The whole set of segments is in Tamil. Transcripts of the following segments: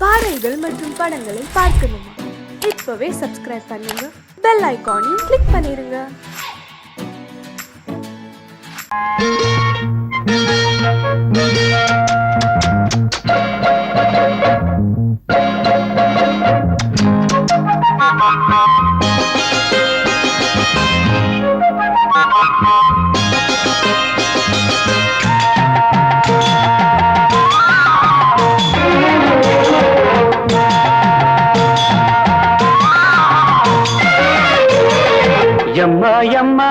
பாடல்கள் மற்றும் படங்களை பார்க்கணுமா? இப்பவே சப்ஸ்கிரைப் பண்ணுங்க, பெல் ஐகானையும் கிளிக் பண்ணிருங்க. எம்மா எம்மா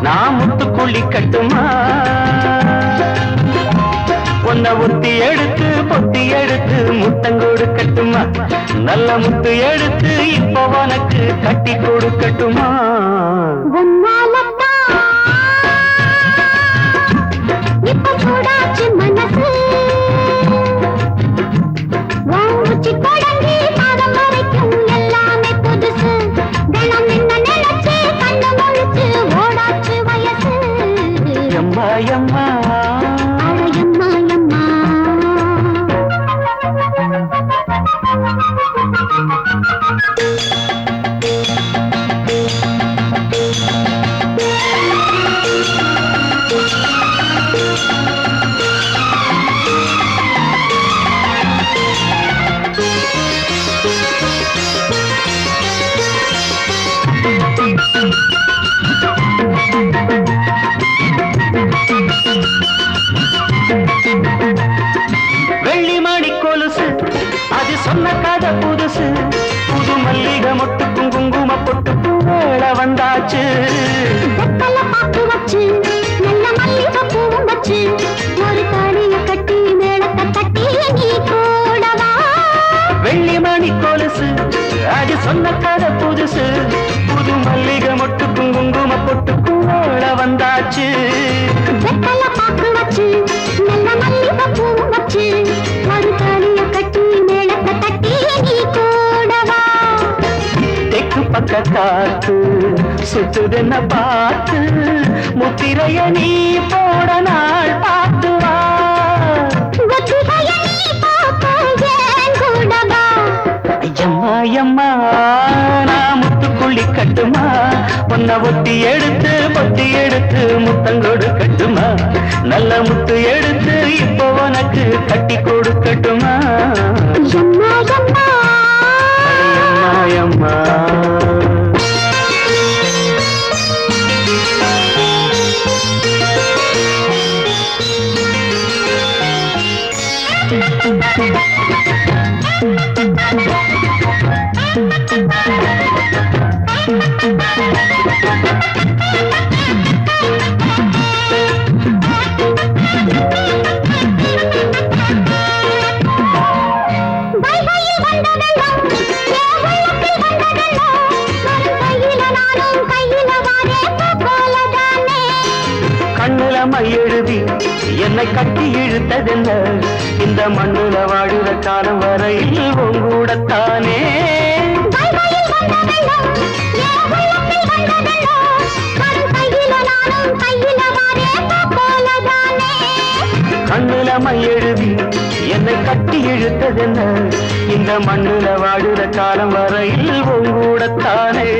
நான் முத்துக்குள்ளி கட்டுமா, உன்னை ஒத்தி எடுத்து பொத்தி எடுத்து முத்தங்கோடு கட்டுமா, நல்ல முத்து எடுத்து இப்போ உனக்கு கட்டி கொடுக்கட்டுமா. எம்மா வெள்ளி மாடி கொலுசு அது சொன்ன கதை புதுசு, புது மல்லிகை மொட்டுக்கும் குங்கும பொட்டுக்கும் வேளை வந்தாச்சு. வெள்ளி மணி கொலுசு அது சொன்ன கதை புதுசு, புது மல்லிகை மொட்டுக்கும் குங்கும பொட்டுக்கும் வேளை வந்தாச்சு. தெற்கு பக்க காத்து சுத்துதென்ன பார்த்து, முத்திரைய நீ போட நாள் பார்த்து வா. ஐயம்மா ஐயம்மா நான் முத்துக்குள்ளி கட்டுமா, உன்னை ஒத்தி எடுத்து பொத்தி எடுத்து முத்தங்கோடு கட்டுமா, நல்ல முத்து எடுத்து இப்போ உனக்கு கட்டி கொடுக்கட்டுமா. அம்மா கண்ணுல மையெழுதி என்னை கட்டி இழுத்ததென்ன, இந்த மண்ணுல வாழுற காலம் வரையில் உங்கூடத்தானே. கண்ணுல மையெழுதி என்னை கட்டி இழுத்ததென்ன, இந்த மண்ணுல வாழுற காலம் வரையில் உங்கூடத்தானே.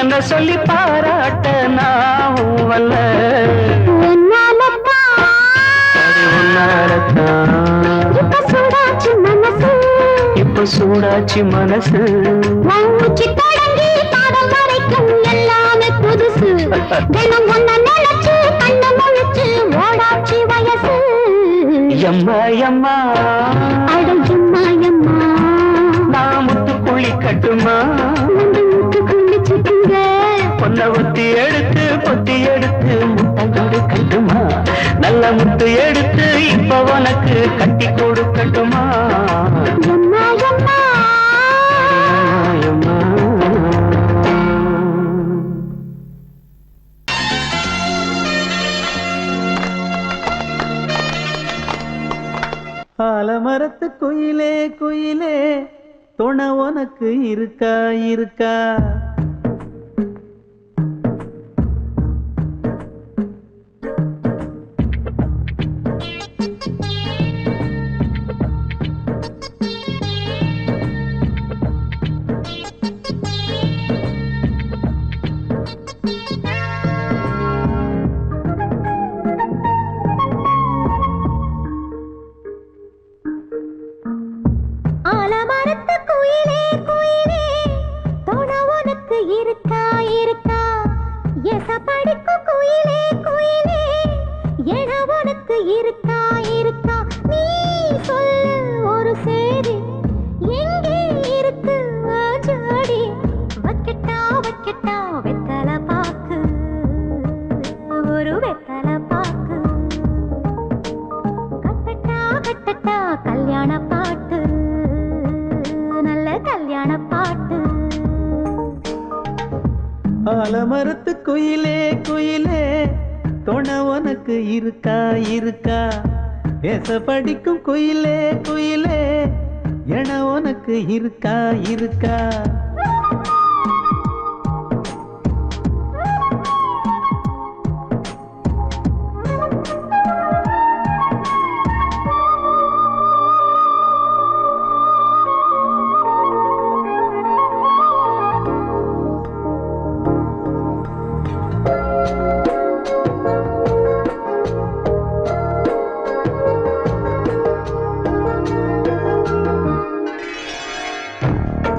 என்ன சொல்லி பாராட்ட நாவும் வல்ல, இப்ப சூடாச்சு மனசு. எம்மா எம்மா நான் முத்துக்குள்ளி கட்டுமா, பொன்ன ஒத்தி எடுத்து பொத்தி எடுத்து முத்தங்கோடு கட்டுமா, நல்ல முத்து எடுத்து இப்ப உனக்கு கட்டி கொடுக்கட்டுமா. ஆலமரத்து குயிலே குயிலே துணை உனக்கு இருக்கா இருக்கா? ஆலமரத்து குயிலே குயிலே துணை உனக்கு இருக்கா இருக்கா? எச படிக்கும் குயிலே குயிலே என உனக்கு இருக்கா இருக்கா? நீ சொல்லு ஒரு சேதி எங்கே இருக்கு ஜோடி? வைக்கட்டா வைக்கட்டா வெத்தலை பாக்கு, ஒரு வெத்தலை பாக்கு. கட்டட்டா கட்டட்டா கல்யாண பாட்டு, நல்ல கல்யாண பாட்டு. ஆலமரத்து குயிலே குயிலே துணை உனக்கு இருக்கா இருக்கா? பேச படிக்கும் குயிலே குயிலே என உனக்கு இருக்கா இருக்கா?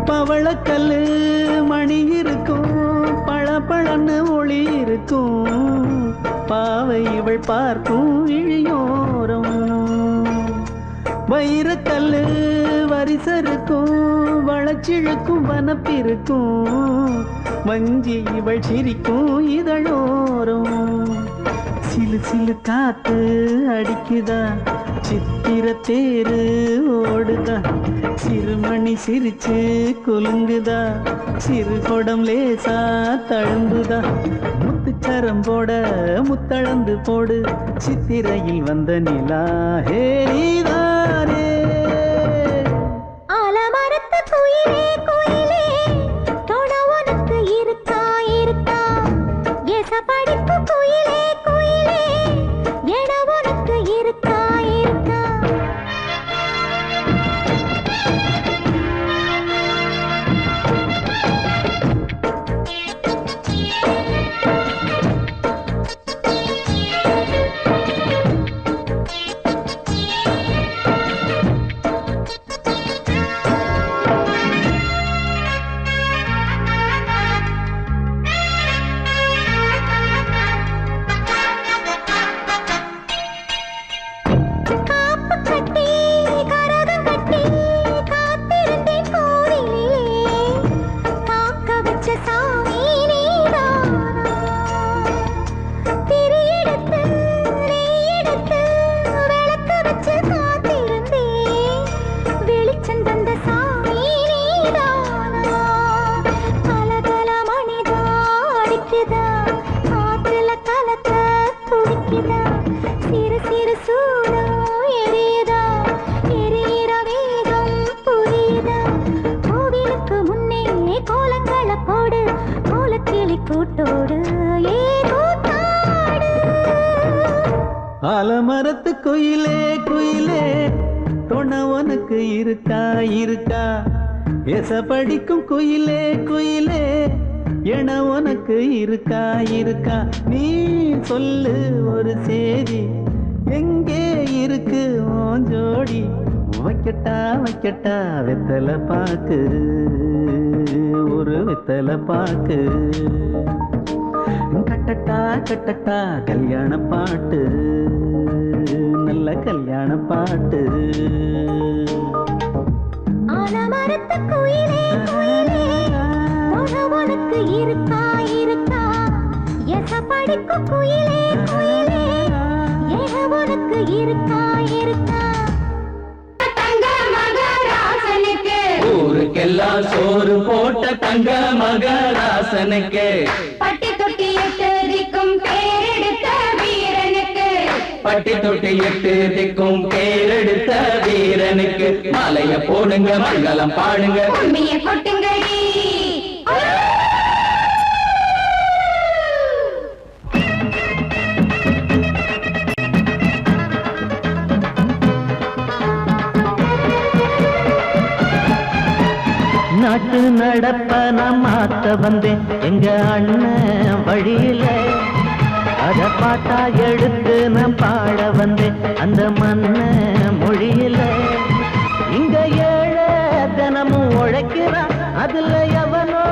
பவளக்கல்லு மணி இருக்கும், பளபளன்னு ஒளி இருக்கும். பாவை இவள் பார்க்கும் இழியோரம். வைரக்கல்லு வரிசருக்கும், வளச்சிழுக்கும் வனப்பிருக்கும். வஞ்சி இவள் சிரிக்கும் இதழோரம். சிலு சிலு காத்து அடிக்குதா, சித்திர தேரு ஓடுதா. சிறுமணி சிரிச்சு குலுங்குதா, சிறு கொடம் லேசா தழும்புதா. முத்துச்சரம் போட முத்தளந்து போடு, சித்திரையில் வந்த நிலா ஹே நீதானே. ஆலமரத்து குயிலே குயிலே துணை உனக்கு இருக்கா இருக்கா? எச படிக்கும் குயிலே குயிலே என உனக்கு இருக்கா இருக்கா? காப்பு கட்டி கரகம் கட்டி காத்திருந்தேன் கோவிலிலே. காக்க வச்ச சாமி நீதானா? திரி எடுத்து நெய் எடுத்து விளக்கு வச்சு காத்திருந்தேன். வெளிச்சம் தந்த சாமி நீதானா? கலகல மணிதா அடிக்குதா, காத்துல கலக்க துடிக்குதா. சிறு சிறு சூடம் எரியுதா, எரியிற வேகம் புரியுதா. கோவிலுக்கு முன்னே கோலங்களை போடு, கோலக்கிளி கூட்டோடு ஏதோ தாடு. ஆலமரத்து குயிலே குயிலே துணை உனக்கு இருக்கா இருக்கா? பேச படிக்கும் குயிலே குயிலே என உனக்கு இருக்கா இருக்கா? நீ சொல்லு ஒரு சேதி எங்கே இருக்கு உன் ஜோடி? வைக்கட்டா வைக்கட்டா வெத்தலை பாக்கு, ஒரு வெத்தலை பாக்கு. கட்டட்டா கட்டட்டா கல்யாண பாட்டு, நல்ல கல்யாண பாட்டு. ஆலமரத்து குயிலே குயிலே துணை உனக்கு இருக்கா இருக்கா? எச படிக்கும் குயிலே குயிலே என உனக்கு இருக்கா இருக்கா? தங்க மகராசனுக்கு ஊருக்கெல்லாம் சோறு போட்ட தங்க மகராசனுக்கு, பட்டி தொட்டி எட்டு திக்கும் பேரெடுத்த வீரனுக்கு பட்டி தொட்டி எட்டு திக்கும் பேரெடுத்த வீரனுக்கு மாலைய போடுங்க மங்களம் பாடுங்க கும்மிய கொட்டுங்கடி நாட்டு நடப்ப நான் மாத்த வந்தேன் எங்க அண்ணன் வழியில அத பாட்டா எடுத்து நான் பாட வந்தேன் அந்த மண்ண மொழியில இங்க ஏழை தினமும் உழைக்கிறான் அதுல எவனோ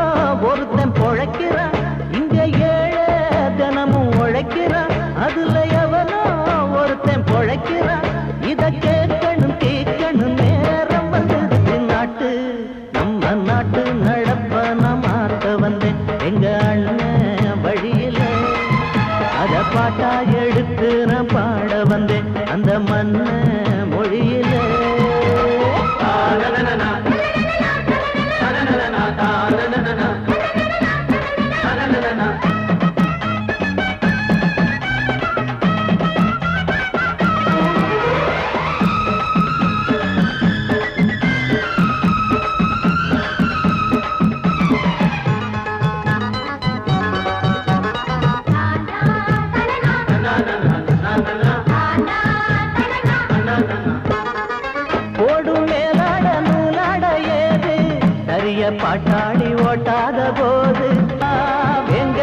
ஒருத்தன் பொழைக்கிறான் இங்க ஏழை தினமும் உழைக்கிறான் அதுல எவனோ ஒருத்தன் பொழைக்கிறான் இத கேட்கணும் கேட்கணும் நேரம் வந்தது நாட்டு நம்ம நாட்டு நடப்ப நான் மாத்த வந்தேன் எங்க அண்ணன் வழியில அத பாட்டா எடுத்து நான் பாட வந்தேன் அந்த மண்ண மொழியில பாட்டாளி ஓட்டாத போது எங்க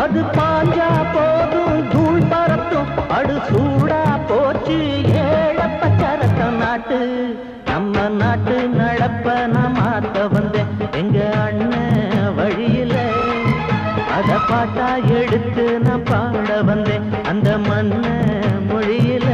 அது பாஞ்சா போதும் தூள் பறத்தும் அடு சூடா போச்சு ஏழப்பச்சரத்தம் நாட்டு நம்ம நாட்டு நடப்ப நான் மாத்த வந்தேன் எங்க அண்ணன் வழியில அத பாட்டா எடுத்து நான் பாட வந்தேன் அந்த மண்ண மொழியில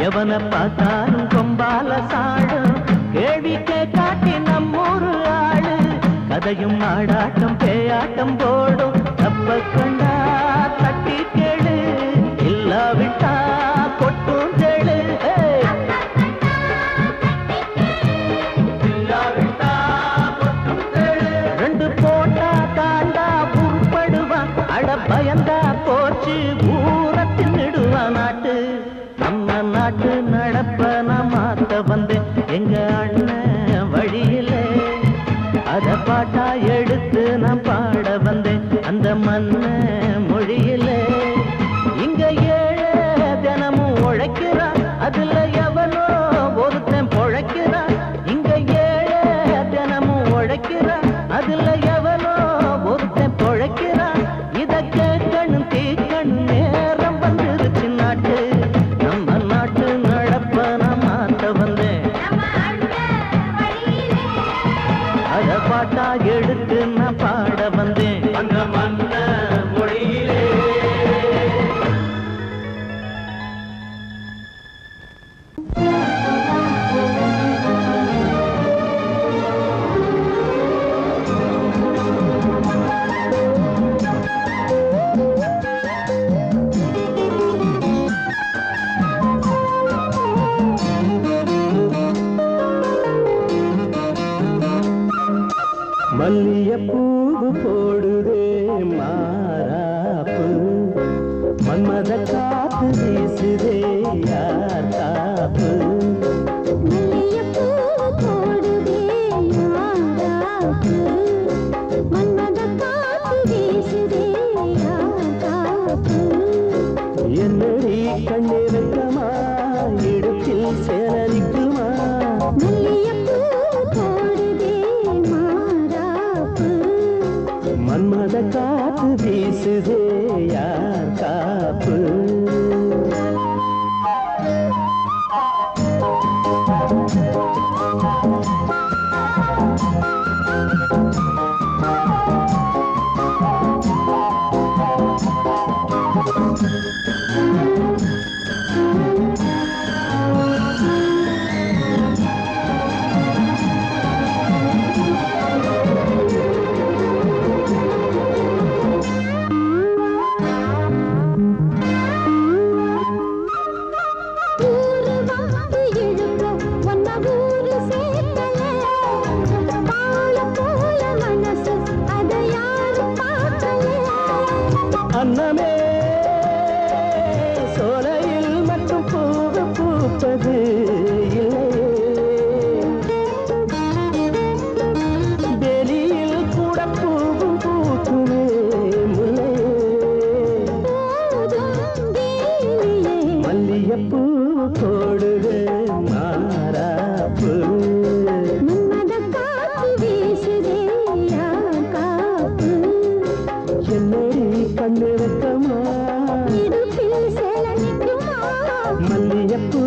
எவனை பார்த்தாலும் கொம்பால சாடும் கேள்விக்கே காட்டி நம்மூரு ஆளு கதையும் நாடாட்டம் பேயாட்டம் போடும் தப்ப கண்டா தட்டி கேளு இல்லாவிட்டா கொட்டும் கேளு ரெண்டு போட்டா தாண்டா உருப்படுவான் அட பயந்தா போச்சு ஊரத்தில் நெடுவான் நாட்டு நம்ம நாட்டு நடப்ப நான் மாத்த வந்தேன் எங்க அண்ணன் வழியில அத பாட்டா எடுத்து நான் பாட வந்தேன் அந்த மண்ண மொழியில இங்க ஏழை தினமும் உழைக்கிறான் அதுல எவனோ ஒருத்தன் பொழைக்கிறான் இங்க ஏழை தினமும் உழைக்கிறான் அதுல எவனோ ஒருத்தன் பொழைக்கிறான் இத கேட்கணும் தீக்கணும் நேரம் வந்துருச்சு நாட்டு பாட்டா எடுத்து நான் பாட வந்தேன் அந்த மண்ண மொழியிலே மல்லியப்பூவு போடுதே மாறாப்பு மன்மத காத்து வீசுதே யார் காப்பு மல்லியப்பூவு போடுதே மாறாப்பு மன்மத காத்து வீசுதே யார் காப்பு என்னடி கண்ணிருக்கமா இடுப்பில் சேரரிக்குமா மன்மத காத்து வீசுதே யார் காப்பு பூப்பது இல்லையே வெளியில் கூட பூவும் பூக்குமே முல்லையே மல்லியப்பூ போடுது மாறாப்பு என்னடி கண்ணு வைக்கமா மல்லியப்பூ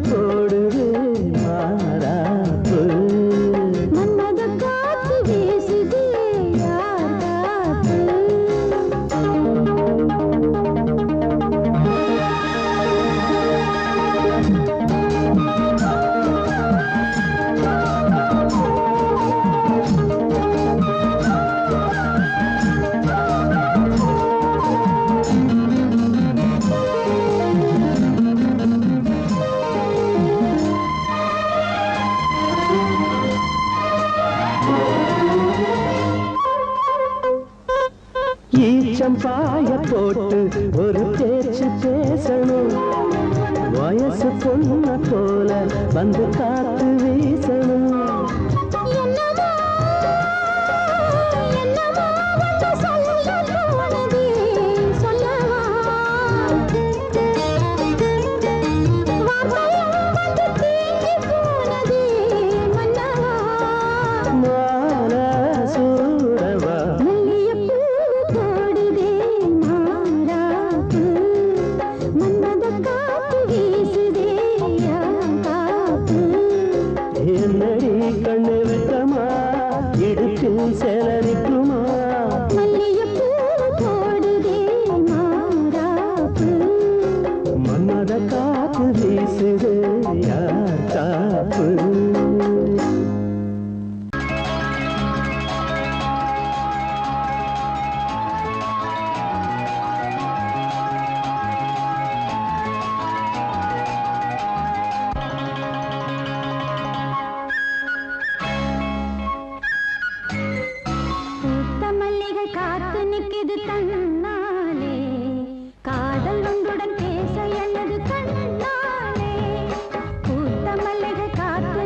போடுது மாறாப்பு ஈச்சம்பாய போட்டு ஒரு பேச்சு பேசணும் வயசு பொண்ண போல வந்து காத்து வீசணும் என்னடி கண்ணு வைக்கமா இடுப்பில் சேலரிக்குமா மன்மத காத்து வீசுது யார் காப்பு காத்து நிக்குது தன்னாலே காதல் உங்களுடன் பேச எனது கண்ணாலே பூத்த மல்லிகை காத்து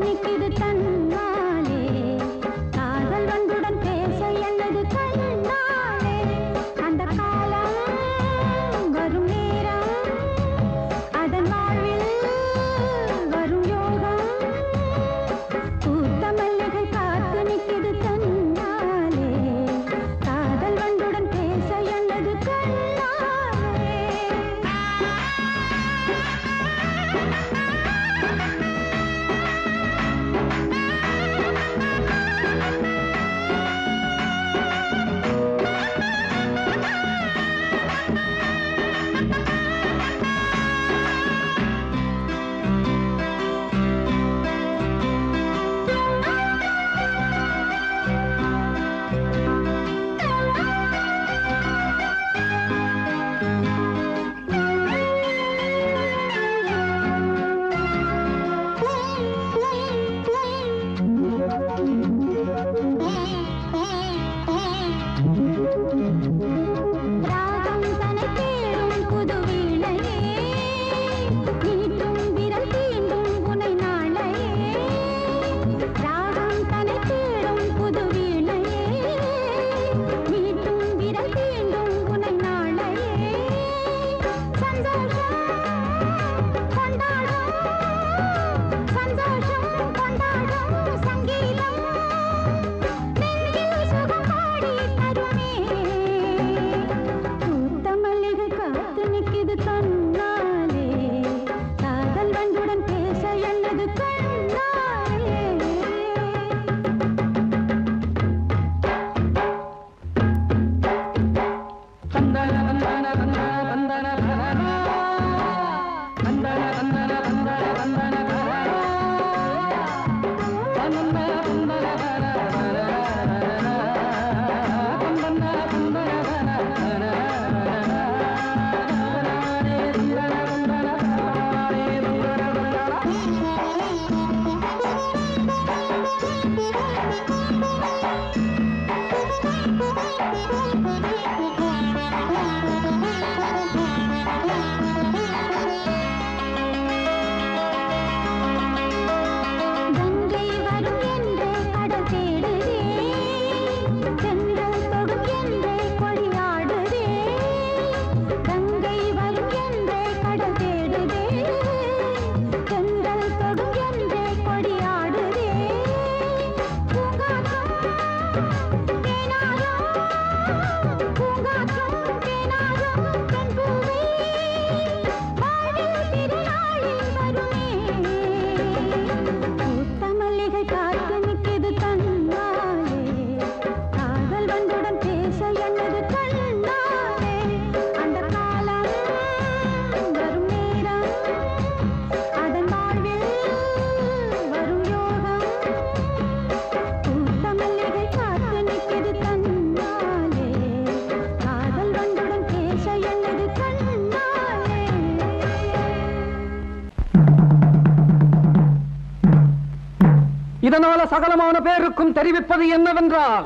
இதனால சகலமான பேருக்கும் தெரிவிப்பது என்னவென்றால்,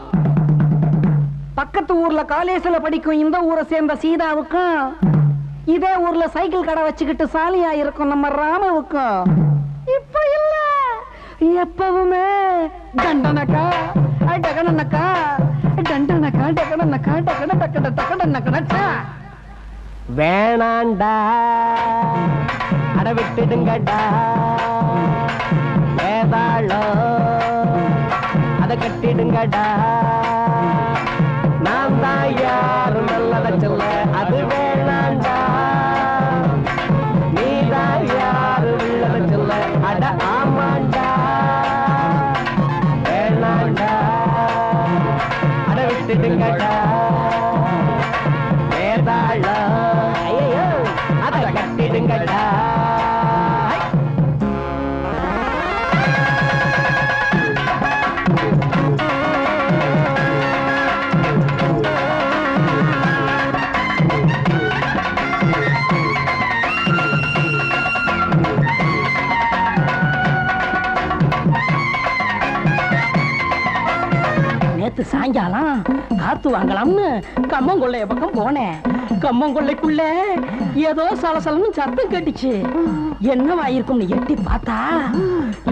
பக்கத்து ஊர்ல காலேஜ்ல படிக்கும் இந்த ஊரை சேர்ந்த சீதாவுக்கும், இதே ஊர்ல சைக்கிள் கடை வச்சுக்கிட்டு சாலியா இருக்கும் நம்ம ராமவுக்கும் இப்ப இல்ல, எப்பவுமே தண்டனக்கா டகனக்கா தண்டனக்கா டகனக்கா டகன டக்கட டக்கடனக்கா. வேணாண்டா, அட விட்டுடுங்கடா, அத கட்டிடுங்கடா. நான் தான் யாரும் நல்லத சொல்ல, அது வேணாண்டா. நீ தான் யாரு உள்ளத சொல்ல, அட ஆமாண்டா. வேணாண்டா, அட விட்டுடுங்கடா, ஐயோ அத கட்டிடுங்கடா. நேத்து சாயங்காலம் காத்து வாங்கலாம்னு கம்மங்கொள்ளைய பக்கம் போனேன். கம்மங்கொள்ளைக்குள்ள ஏதோ சலசலன்னு சத்தம் கேட்டுச்சு. என்னவாயிருக்கும்னு எட்டி பார்த்தா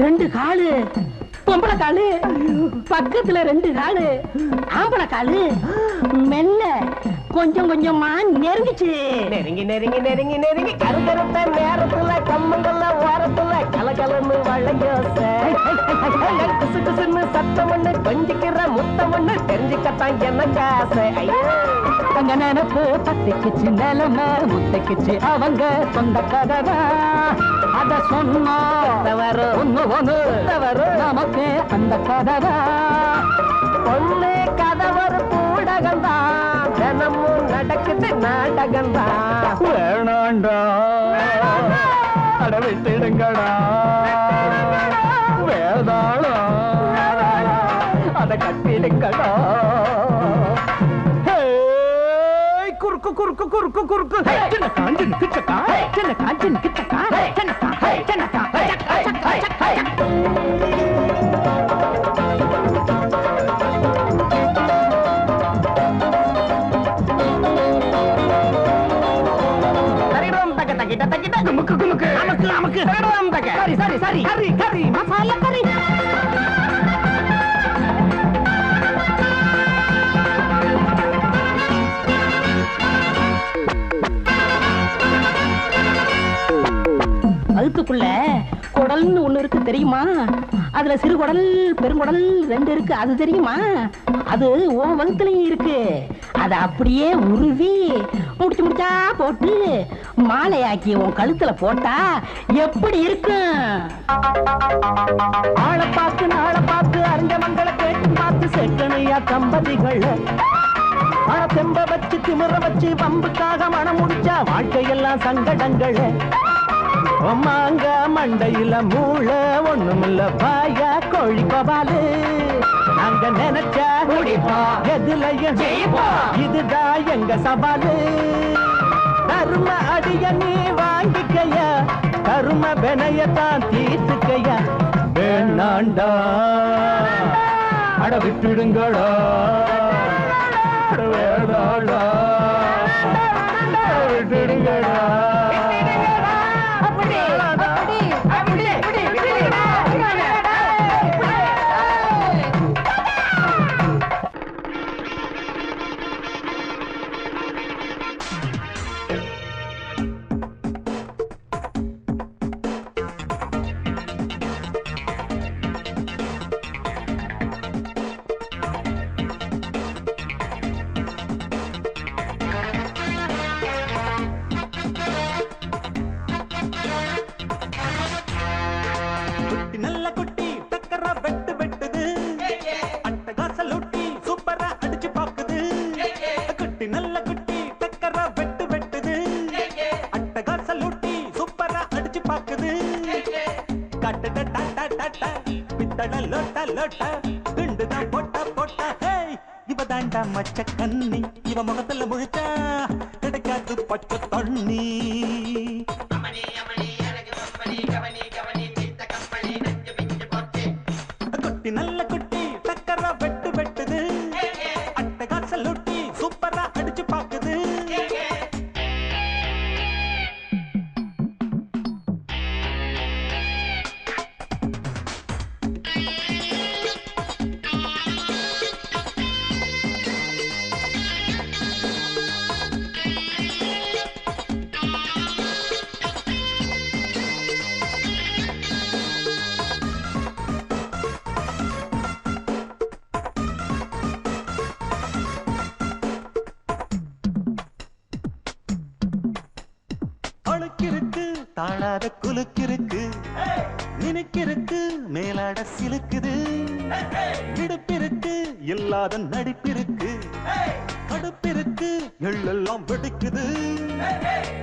2 காலு பொம்பளை காலு, பக்கத்துல 2 காலு ஆம்பளை காலு. மெல்ல கொஞ்சம் கொஞ்சமா நெருங்கிச்சு. நெருங்கி நெருங்கி நெருங்கி நெருங்கி கருகருத்த நேரத்துல கம்மங்கல்ல ஓரத்துல கலகலன்னு வளையோசை, குசு குசுன்னு சத்தம் ஒண்ணு, கொஞ்சிக்கிற முத்தம் ஒண்ணு, தெரிஞ்சுக்கத்தான் எனக்கு ஆசை. அங்க நினைப்பு பத்திக்குச்சு, நிலைமை முத்தைக்குச்சு, அவங்க சொந்த கதவா அத சொன்னா ஒண்ணு ஒண்ணு நமக்கு அந்த கதவா. பொண்ணு கதவரு கூடகந்தான், தினமும் நடக்குது நாடகந்தான். வேணாண்டா, அட விட்டுடுங்கடா, வேதாளா அத கட்டிடுங்கடா. குறுக்கு குறுக்கு குறுக்கு குறுக்கு சின்ன காஞ்சின் கிச்சக்கா, சின்ன காஞ்சின் கிச்சக்கா, சின்னக்கா சின்னக்கா சரி சரி கறி கறி மசாலா கறி. அதுக்குள்ள குடல்னு ஒண்ணு இருக்கு தெரியுமா? அதுல சிறு குடல் பெருங்குடல் 2 இருக்கு, அது தெரியுமா? அது உன் வகுத்துலயும் இருக்கு. அத அப்படியே உருவி முடிச்சு முடிச்சா போட்டு மாலையாக்கி உன் கழுத்துல போட்டா எப்படி இருக்கும்? ஆளை பார்த்து நாளை பார்த்து அறிஞ்ச மங்களை கேட்டு பார்த்து செட்டனையா தம்பதிகள் தெம்ப வச்சு திமிர வச்சு வம்புக்காக மனம் முடிச்சா வாழ்க்கையெல்லாம் சங்கடங்கள். மாங்க மண்டையில மூள ஒண்ணுமில்ல, பாயா கோழி கோபாலு. நாங்க நினைச்சா முடிப்பா, எதுலயும் ஜெயிப்பா, இதுதான் எங்க சவாலு. கரும அடிய நீ வாங்கிக்கையா, கரும வினையத்தான் தீர்த்துக்கையா. வேணாண்டா, அட விட்டுடுங்களா, வேணாண்டா, விட்டுடுங்களா. மச்ச கண்ணி இவ முகத்துல முழிச்சா கிடைக்காது பச்சை தண்ணி. தாழாத குலுக்கிருக்கு நினைக்கிருக்கு மேலாட சிலுக்குது இடுப்பிருக்கு இல்லாத நடிப்பிருக்கு கடுப்பிருக்கு எள்ளெல்லாம் வெடிக்குது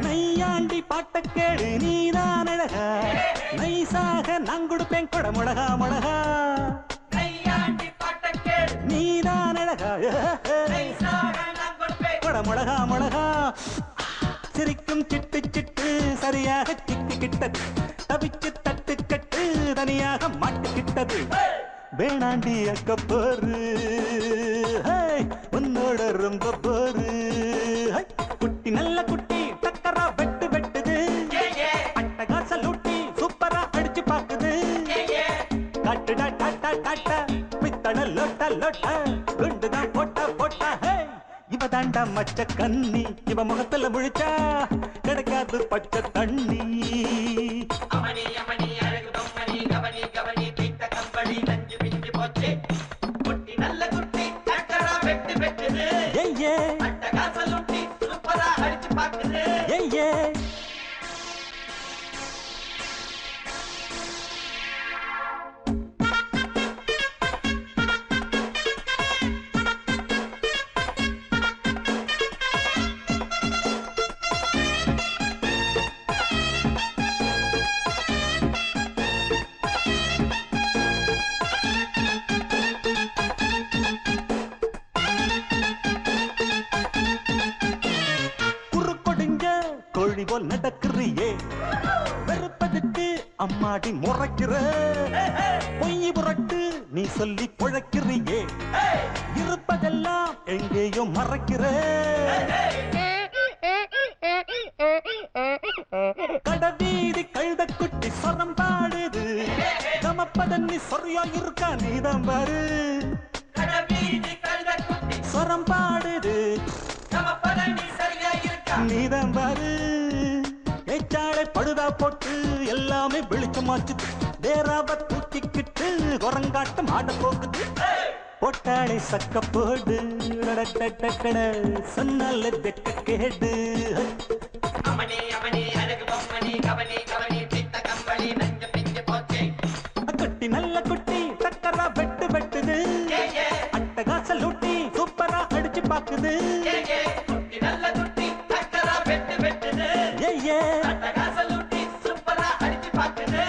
நையாண்டி பாட்ட கேடு நீதான் அழகா நைசாக நான் கொடுப்பேன் கொட முழகா முழகா நீதான் அழகா கொட முழகா முழகா சிரிக்கும் சிட்டு சிட்டு சரியாக சிக்கிக்கிட்டது தவிச்சு தட்டு கட்டு தனியாக மாட்டுக்கிட்டது வேணாண்டி அக்க போரு உன்னோட ரொம்ப போரு குட்டி நல்ல குட்டி டக்கரா வெட்டு வெட்டுது அட்டகாச லூட்டி சூப்பரா அடிச்சு பாக்குது காட்டுடா டாட்டா டாட்டா பித்தள லோட்டா லோட்டா குண்டுதான் போட்டா போட்டா இவ தாண்டா மச்ச கண்ணி இவ முகத்துல முழிச்சா கிடைக்காது பச்சை தண்ணி அமணி அமணி அழகு பொம்மணி கவனி கவனி தீட்ட கம்பளி நஞ்சு பிஞ்சு போச்சு குட்டி நல்ல குட்டி டக்கரா வெட்டு வெட்டுது ஏய்யே அட்டகாச லூட்டி சூப்பரா அடிச்சு பாக்குது ஏய்யே கோழி போல் நடக்கிறியே வெறுப்பதுக்கு அம்மாடி முறைக்கிற பொய் புரட்டு நீ சொல்லி புழைக்கிறியே இருப்பதெல்லாம் எங்கேயோ மறைக்கிற கடவீதி கழுத குட்டி சொரம் பாடுது கமப்பதன்னி சொரியா இருக்கா நீதான் பாரு சொரம் பாடுது நீதான் பாரு ஏச்சாளை படுதா போட்டு எல்லாமே வெளிச்சமாச்சு தேராவ தூக்கிக்கிட்டு குரங்காட்டம் ஆட போகுது போட்டாளை சக்க போடு சொன்னால வெக்க கேடு அமணி அமணி அழகு பொம்மணி கவனி கவனி தீட்ட கம்பளி நஞ்சு பிஞ்சு போச்சு குட்டி நல்ல குட்டி டக்கரா வெட்டு வெட்டுது அட்டகாச லூட்டி சூப்பரா அடிச்சு பாக்குது நல்ல குட்டி டக்கரா வெட்டு வெட்டுது ஏய்யே அட்டகாச லூட்டி சூப்பரா அடிச்சு பாக்குது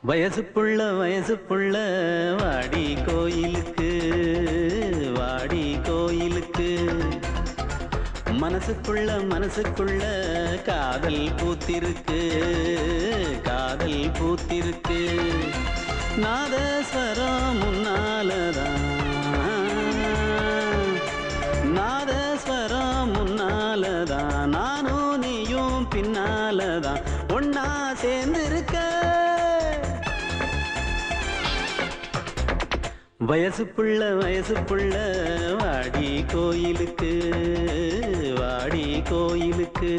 வயசு புள்ள வாடி கோயிலுக்கு வாடி கோயிலுக்கு மனசுக்குள்ள காதல் பூத்திருக்கு காதல் பூத்திருக்கு நாதஸ்வரம் முன்னாலதான் நாதஸ்வரம் முன்னாலதான் நானும் நீயும் பின்னாலதான் ஒன்னா சேர்ந்திருக்க வயசு புள்ள வாடி கோயிலுக்கு வாடி கோயிலுக்கு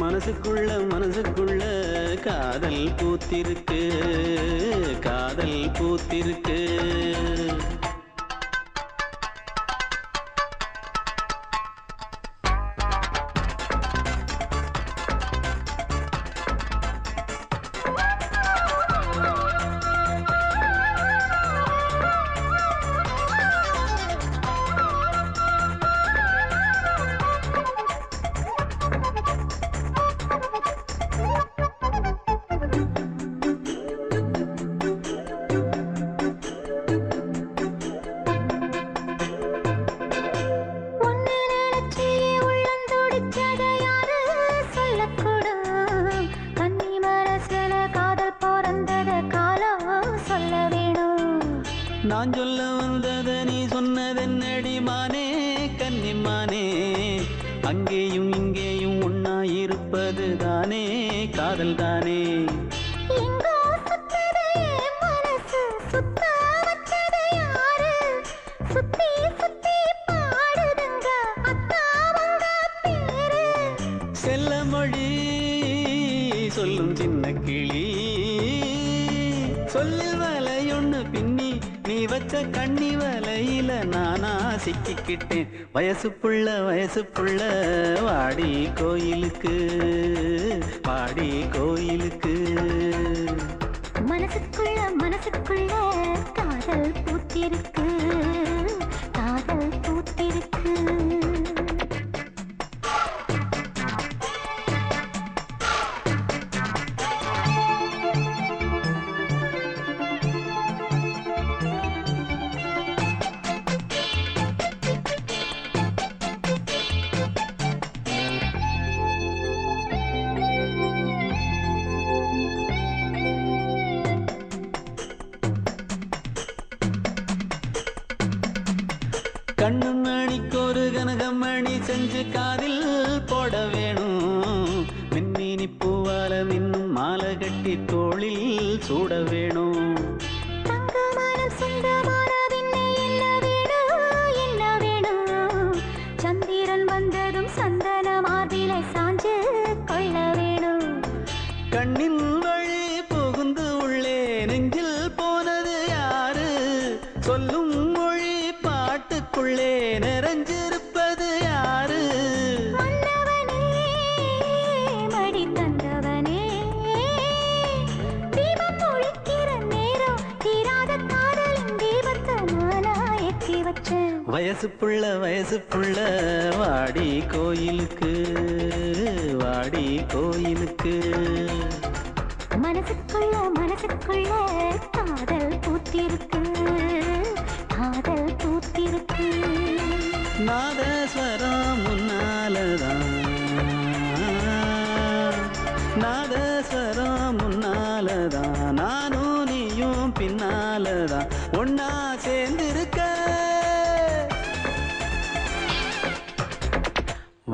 மனசுக்குள்ள காதல் பூத்திருக்கு காதல் பூத்திருக்கு நான் சொல்ல வந்தத நீ சொன்னதென்னடி மானே கன்னிமானே அங்கேயும் இங்கேயும் ஒன்னா இருப்பது தானே காதல் தானே செல்ல மொழி சொல்லும் சின்ன கிளி சொல்லில் வலையொன்னு பின்னி நீ வச்ச கண்ணி வலையில நானா சிக்கிக்கிட்டேன் வயசு புள்ள வாடி கோயிலுக்கு வாடி கோயிலுக்கு மனசுக்குள்ள காதல் பூத்திருக்கு காதல் பூத்திருக்கு கண்ணு மணிக்கு ஒரு கனகமணி செஞ்சு காதில் போட வேணும் மின்மினி பூவால மின்னும் மாலை கட்டி தோளில் சூட வேணும் சந்திரன் வந்ததும் சந்தன மார்பிலை சாஞ்சு கொள்ள வேணும் கண்ணின் வழி புகுந்து உள்ளே நெஞ்சில் போனது யாரு சொல்லும் மொழி பாட்டுக்குள்ளே நிறைஞ்சிருப்பது யாரு மன்னவனே மடி தந்தவனே தீபம் ஒழிக்கிற நேரம் தீராத காதலின் தீபத்தை நானா ஏற்றி வச்சேன் வயசு புள்ள வாடி கோயிலுக்கு வாடி கோயிலுக்கு மனசுக்குள்ள காதல் பூத்திருக்கு காதல் பூத்திருக்கு நாதஸ்வரம் முன்னாலதான் நாதஸ்வரம் முன்னாலதான் நானும் நீயும் பின்னாலதான் ஒன்னா சேர்ந்திருக்க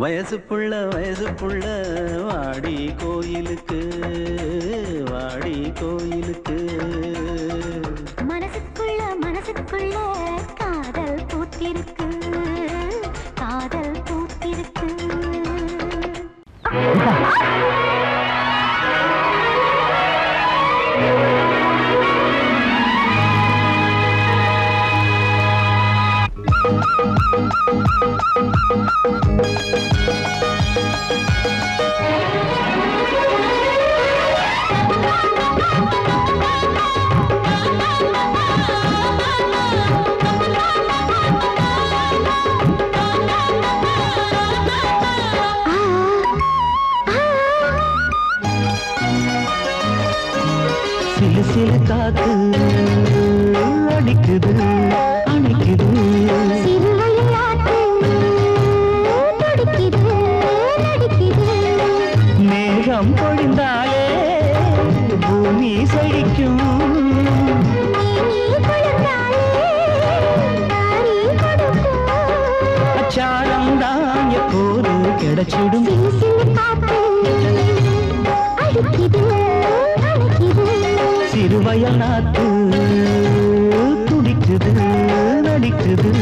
வயசு புள்ள வாடி கோயிலுக்கு வாடி கோயிலுக்கு மனசுக்குள்ள காதல் பூத்திருக்கு காதல் பூத்திருக்கு தெய்வம் பொழிந்தாலே பூமி செழிக்கும். அச்சாரம் தான் எப்போது கிடைச்சிடும். சிறுவயல் நாத்து துடிக்குது நடிக்குது.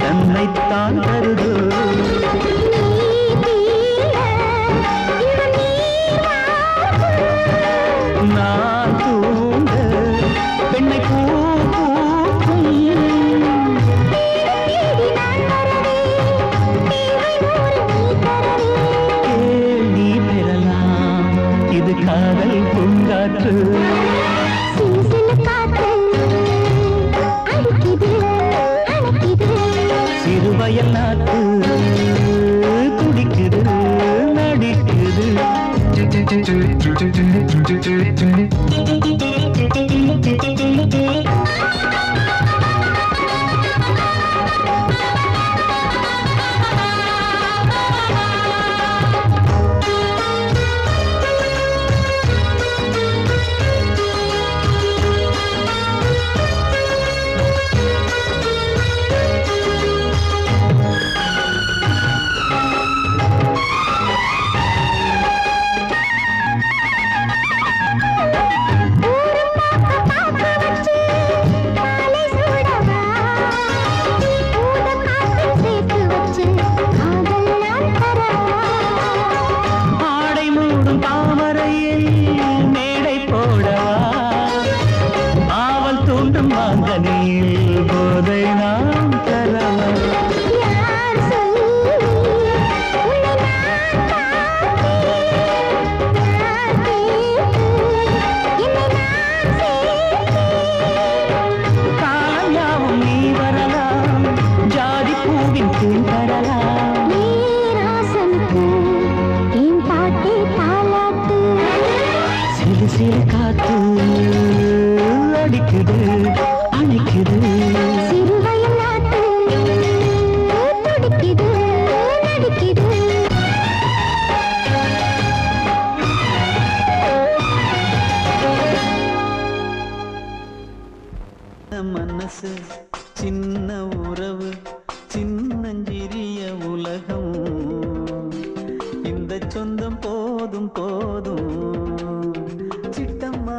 தன்னைத்தான் தருது. நான் தூங்க பெண்ணை பூ பூக்கும். கேள்வி பெறலாம் இது காதல் பூங்காற்று. சிறுவயல் நாட்டு துடிக்குது நடிக்குது. போதை நாம் தரவா. காயாவும் நீ வரலாம் ஜாதி பூவின் கீழ் வரலாம். சிறு சிறு காத்து அடிக்குது அணைக்குது. சிறுவயல் நாட்டு துடிக்குது நடிக்குது. மனசு சின்ன உறவு சின்னஞ்சிறிய உலகம். இந்த சொந்தம் போதும் போதும். சிட்டம்மா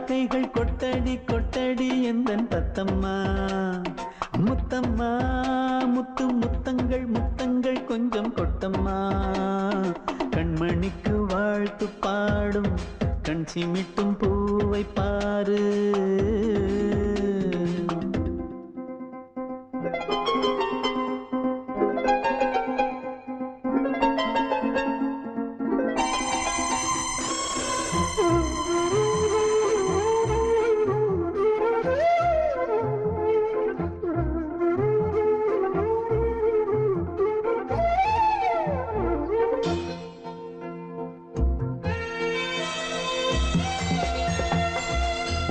கைகள் கொட்டடி கொட்டடி எந்தன் தத்தம்மா. முத்தம்மா முத்து முத்தங்கள் முத்தங்கள் கொஞ்சம் கொட்டம்மா. கண்மணிக்கு வாழ்த்து பாடும் கண் சிமிட்டும் பூவை பாரு.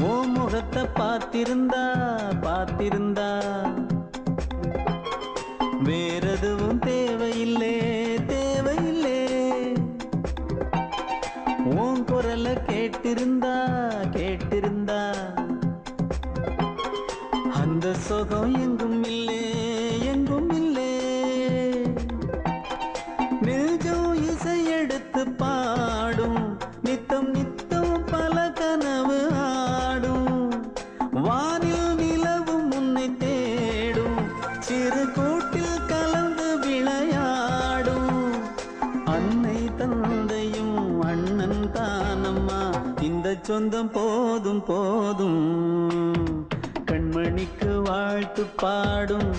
ஓ முகத்தை பார்த்திருந்தா பார்த்திருந்தா வேறெதுவும் தேவையில்லை தேவையில்லை. உன் குரலை கேட்டிருந்தா கேட்டிருந்தா அந்த சுகம் எங்கும் இல்லை எங்கும் இல்லை. நெஞ்சம் இசை எடுத்து பாடும் நித்தம் நித்தம் பல கனவு ஆடும். வானில் நிலவும் உன்னை தேடும் சொந்தம் போதும் போதும். கண்மணிக்கு வாழ்த்து பாடும்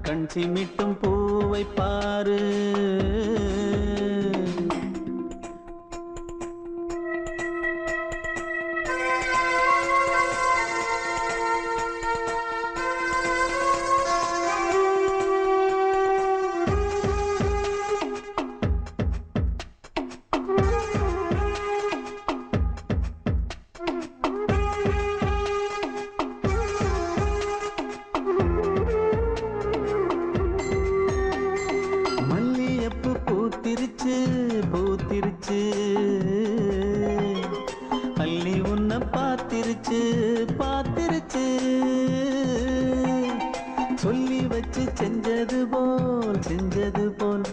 கண் சிமிட்டும் பூவை பாரு. பூத்திருச்சு பூத்திருச்சு அள்ளி உன்னை பார்த்திருச்சு பார்த்திருச்சு. சொல்லி வச்சு செஞ்சது போல்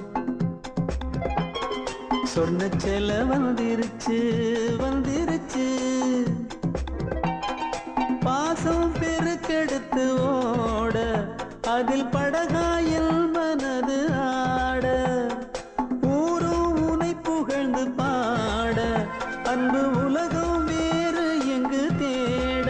சொன்ன செல வந்துருச்சு வந்துருச்சு. பாசம் பெருக்கெடுத்து ஓட அதில் படகாயில் மனது ஆட. ஊரும் உனை புகழ்ந்து பாட அன்பு உலகம் வேறு எங்கு தேட.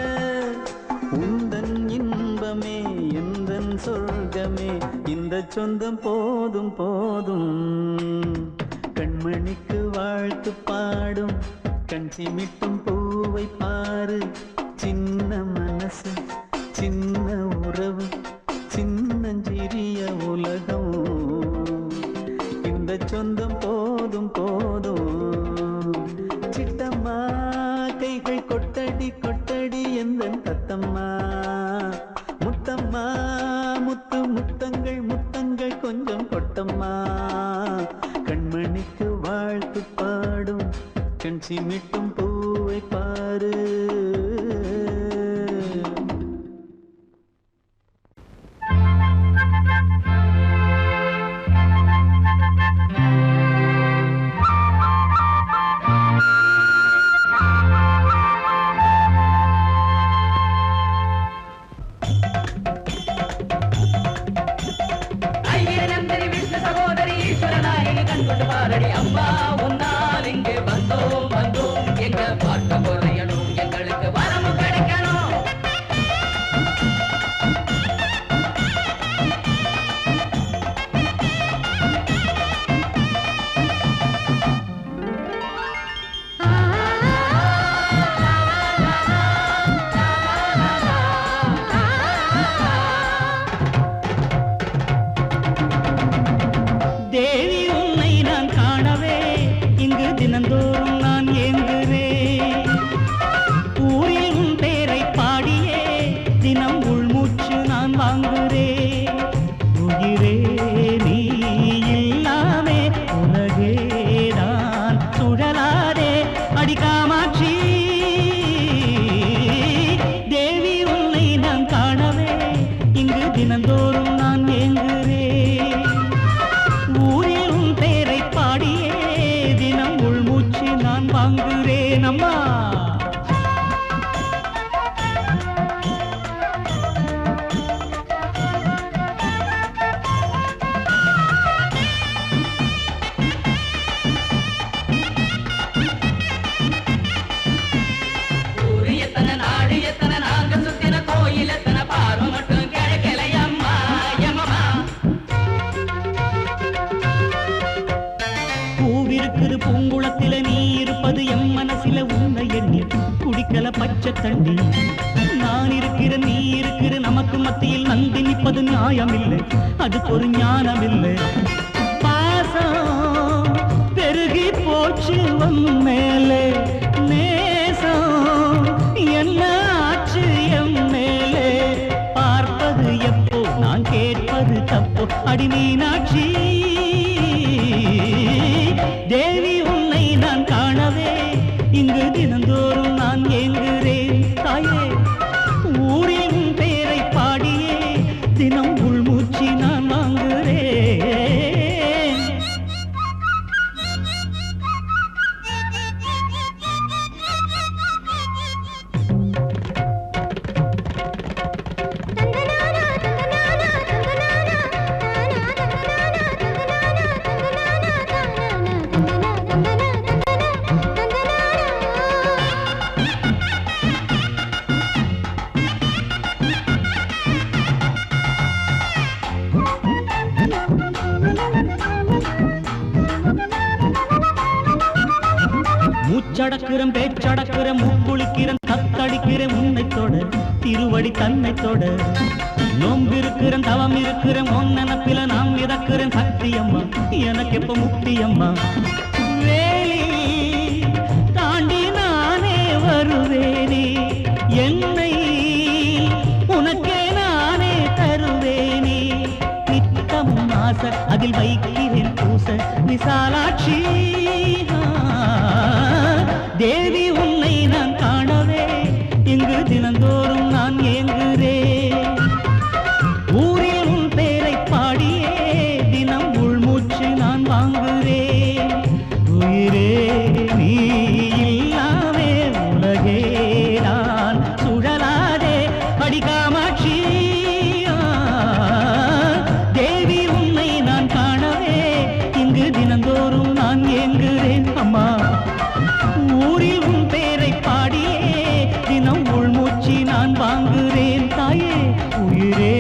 உந்தன் இன்பமே எந்தன் சொர்க்கமே இந்த சொந்தம் போதும் போதும். கண்மணிக்கு வாழ்த்து பாடும் கண் சிமிட்டும் பூவை பாரு. சின்ன மனசு சின்ன உறவு சின்னஞ்சிறிய உலகம் இந்த சொந்தம் போதும் போதும். சிட்டம்மா கைகள் கொட்டடி கொட்டடி எந்தன் தத்தம்மா. முத்தம்மா முத்து முத்தங்கள் முத்தங்கள் கொஞ்சம் கொட்டம்மா. கண்மணிக்கு வாழ்த்து பாடும் கண் சிமிட்டும் பூவை பாரு. அம்மா உன்னால் இங்கு வந்தோம் வந்தோம் எங்க பார்க்க குறையணும் எங்களுக்கு வரமு கிடைக்கணும். தேவி உன்னை நான் காணவே இங்கு தினந்தோறும் நான் ஏங்குகிறேன். ஊரில் உன் பேரை பாடியே தினம் உள்மூச்சு நான் வாங்குகிறேன். உயிரே நீ இல்லாமே உலகே நான் சுழலாதே அடிக்காமாட்சி. தேவி உன்னை நான் காணவே இங்கு தினந்தோறும் நான் ஏங்குகிறேன். ஊரில் உன் பேரை பாடியே தினம் உள்மூச்சு நான் வாங்குகிறேன் அம்மா. ஊரு எத்தனை நாடு எத்தனை நாங்க சுத்தின கோயில் எத்தனை பார்வை மட்டும் கிடைக்கலையம்மா எம்மம்மா. பூவிருக்குது பூங்குளத்தில நீ இருப்பது எம் மனசில உன்னை எண்ணி குடிக்கல பச்சை தண்ணி. நான் இருக்கிற நீ இருக்கிற நமக்கு மத்தியில் நந்தி நிற்பது நியாயமில்லை அதுக்கு ஒரு ஞானமில்லை. பாசம் பெருகி போச்சு உன் மேலே நேசம் என்ன ஆச்சு எம் மேலே. பார்ப்பது எப்போ நான் கேட்பது தப்போ அடி மீனாட்சி. தேவி உன்னை நான் காணவே இங்கு தினந்தோறும் நான் ஏங்குகிறேன் தாயே. ஊரில் உன் பேரை பாடியே தினம் உள்மூச்சு நான் வாங்குகிறேன். மூச்சடக்குறம் பேச்சடக்குறம் மூக்குளிக்கிறேன் தத்தடிக்கிறேன் உன்னைத்தோட திருவடி தன்னைத்தோட நோம்பிருக்கிறேன் தவம் இருக்கிறேன் உன் நினப்பில நாம் மிதக்கிறேன் சக்தி அம்மா எனக்கு எப்ப முக்தி அம்மா வேலி தாண்டி நானே வருவேனே என்னை உனக்கே நானே தருவேனே நித்தமும் ஆசை அதில் வைக்கிறேன் பூச விசாலாட்சி தேவி உன்னை நான் காணவே இங்கு தினந்தோறும் நான் ஏங்குகிறேன் ஊரில் உன் பேரை பாடியே தினம் உள்மூச்சு நான் வாங்குகிறேன் உயிரே நீ இல்லாமே உலகே நான் சுழலாதே அடிகாமாட்சி தேவி உன்னை நான் காணவே இங்கு தினந்தோறும் நான் ஏங்குகிறேன் அம்மா ஊரில் உன் பேரை பாடியே தினம் உள்மூச்சு நான் வாங்குகிறேன் தாயே உயிரே